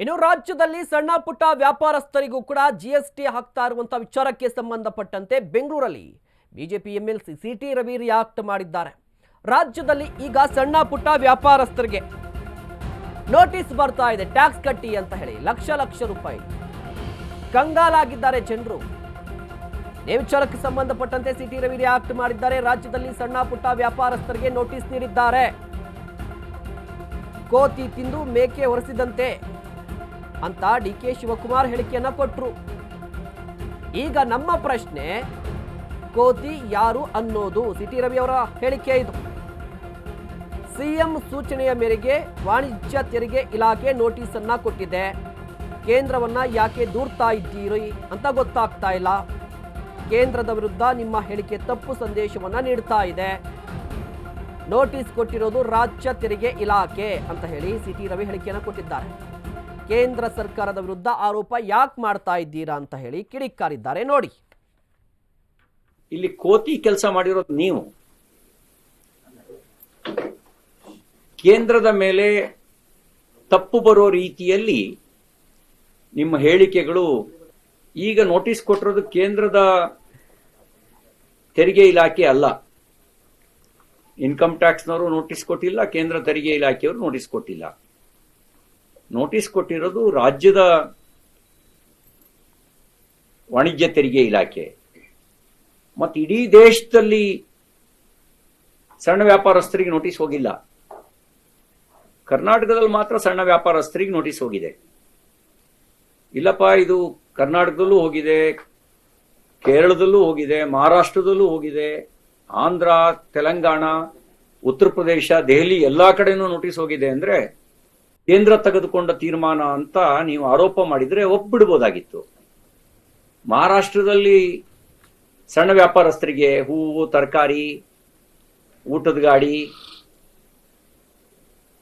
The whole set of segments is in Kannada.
ಇನ್ನು ರಾಜ್ಯದಲ್ಲಿ ಸಣ್ಣ ಪುಟ್ಟ ವ್ಯಾಪಾರಸ್ಥರಿಗೂ ಕೂಡ ಜಿಎಸ್ಟಿ ಹಾಕ್ತಾ ಇರುವಂತಹ ವಿಚಾರಕ್ಕೆ ಸಂಬಂಧಪಟ್ಟಂತೆ ಬೆಂಗಳೂರಲ್ಲಿ BJP MLC city Ravi react ಮಾಡಿದ್ದಾರೆ. ರಾಜ್ಯದಲ್ಲಿ ಈಗ ಸಣ್ಣ ಪುಟ್ಟ ವ್ಯಾಪಾರಸ್ಥರಿಗೆ ನೋಟಿಸ್ ಬರ್ತಾ ಇದೆ, ಟ್ಯಾಕ್ಸ್ ಕಟ್ಟಿ ಅಂತ ಹೇಳಿ ಲಕ್ಷ ಲಕ್ಷ ರೂಪಾಯಿ ಕಂಗಾಲಾಗಿದ್ದಾರೆ ಜನರು. ಈ ವಿಚಾರಕ್ಕೆ ಸಂಬಂಧಪಟ್ಟಂತೆ ಸಿಟಿ ರವಿ ರಿಯಾಕ್ಟ್ ಮಾಡಿದ್ದಾರೆ. ರಾಜ್ಯದಲ್ಲಿ ಸಣ್ಣ ಪುಟ್ಟ ವ್ಯಾಪಾರಸ್ಥರಿಗೆ ನೋಟಿಸ್ ನೀಡಿದ್ದಾರೆ. ಕೋತಿ ತಿಂದು ಮೇಕೆ ಹೊರಸಿದಂತೆ ಅಂತ ಡಿಕೆ ಶಿವಕುಮಾರ್ ಹೇಳಿಕೆಯನ್ನ ಕೊಟ್ಟರು. ಈಗ ನಮ್ಮ ಪ್ರಶ್ನೆ, ಕೋತಿ ಯಾರು ಅನ್ನೋದು ಸಿಟಿ ರವಿ ಅವರ ಹೇಳಿಕೆ ಇದು. ಸಿಎಂ ಸೂಚನೆಯ ಮೇರೆಗೆ ವಾಣಿಜ್ಯ ತೆರಿಗೆ ಇಲಾಖೆ ನೋಟಿಸ್ ಅನ್ನ ಕೊಟ್ಟಿದೆ. ಕೇಂದ್ರವನ್ನ ಯಾಕೆ ದೂರ್ತಾ ಇದ್ದೀರಿ ಅಂತ ಗೊತ್ತಾಗ್ತಾ ಇಲ್ಲ. ಕೇಂದ್ರದ ವಿರುದ್ಧ ನಿಮ್ಮ ಹೇಳಿಕೆ ತಪ್ಪು ಸಂದೇಶವನ್ನ ನೀಡ್ತಾ ಇದೆ. ನೋಟಿಸ್ ಕೊಟ್ಟಿರೋದು ರಾಜ್ಯ ತೆರಿಗೆ ಇಲಾಖೆ ಅಂತ ಹೇಳಿ ಸಿಟಿ ರವಿ ಹೇಳಿಕೆಯನ್ನು ಕೊಟ್ಟಿದ್ದಾರೆ. ಕೇಂದ್ರ ಸರ್ಕಾರದ ವಿರುದ್ಧ ಆರೋಪ ಯಾಕೆ ಮಾಡ್ತಾ ಇದ್ದೀರಾ ಅಂತ ಹೇಳಿ ಕಿಡಿಕಾರಿದ್ದಾರೆ. ನೋಡಿ, ಇಲ್ಲಿ ಕೋತಿ ಕೆಲಸ ಮಾಡಿರೋದು ನೀವು. ಕೇಂದ್ರದ ಮೇಲೆ ತಪ್ಪು ಬರೋ ರೀತಿಯಲ್ಲಿ ನಿಮ್ಮ ಹೇಳಿಕೆಗಳು. ಈಗ ನೋಟಿಸ್ ಕೊಟ್ಟಿರೋದು ಕೇಂದ್ರದ ತೆರಿಗೆ ಇಲಾಖೆ ಅಲ್ಲ. ಇನ್ಕಮ್ ಟ್ಯಾಕ್ಸ್ನವರು ನೋಟಿಸ್ ಕೊಟ್ಟಿಲ್ಲ, ಕೇಂದ್ರ ತೆರಿಗೆ ಇಲಾಖೆಯವರು ನೋಟಿಸ್ ಕೊಟ್ಟಿಲ್ಲ. ನೋಟಿಸ್ ಕೊಟ್ಟಿರೋದು ರಾಜ್ಯದ ವಾಣಿಜ್ಯ ತೆರಿಗೆ ಇಲಾಖೆ. ಮತ್ತು ಇಡೀ ದೇಶದಲ್ಲಿ ಸಣ್ಣ ವ್ಯಾಪಾರಸ್ಥರಿಗೆ ನೋಟಿಸ್ ಹೋಗಿಲ್ಲ. ಕರ್ನಾಟಕದಲ್ಲಿ ಮಾತ್ರ ಸಣ್ಣ ವ್ಯಾಪಾರಸ್ಥರಿಗೆ ನೋಟಿಸ್ ಹೋಗಿದೆ. ಇಲ್ಲಪ್ಪ, ಇದು ಕರ್ನಾಟಕದಲ್ಲೂ ಹೋಗಿದೆ, ಕೇರಳದಲ್ಲೂ ಹೋಗಿದೆ, ಮಹಾರಾಷ್ಟ್ರದಲ್ಲೂ ಹೋಗಿದೆ, ಆಂಧ್ರ, ತೆಲಂಗಾಣ, ಉತ್ತರ ಪ್ರದೇಶ, ದೆಹಲಿ ಎಲ್ಲಾ ಕಡೆನೂ ನೋಟಿಸ್ ಹೋಗಿದೆ. ಅಂದ್ರೆ ಕೇಂದ್ರ ತೆಗೆದುಕೊಂಡ ತೀರ್ಮಾನ ಅಂತ ನೀವು ಆರೋಪ ಮಾಡಿದ್ರೆ ಒಪ್ಪಿಡ್ಬೋದಾಗಿತ್ತು. ಮಹಾರಾಷ್ಟ್ರದಲ್ಲಿ ಸಣ್ಣ ವ್ಯಾಪಾರಸ್ಥರಿಗೆ ಹೂವು, ತರಕಾರಿ, ಊಟದ ಗಾಡಿ,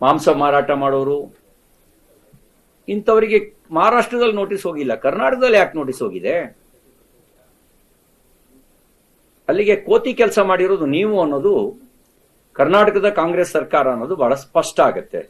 ಮಾಂಸ ಮಾರಾಟ ಮಾಡೋರು, ಇಂಥವರಿಗೆ ಮಹಾರಾಷ್ಟ್ರದಲ್ಲಿ ನೋಟಿಸ್ ಹೋಗಿಲ್ಲ. ಕರ್ನಾಟಕದಲ್ಲಿ ಯಾಕೆ ನೋಟಿಸ್ ಹೋಗಿದೆ? ಅಲ್ಲಿಗೆ ಕೋತಿ ಕೆಲಸ ಮಾಡಿರೋದು ನೀವು ಅನ್ನೋದು ಕರ್ನಾಟಕದ ಕಾಂಗ್ರೆಸ್ ಸರ್ಕಾರ ಅನ್ನೋದು ಬಹಳ ಸ್ಪಷ್ಟ ಆಗುತ್ತೆ.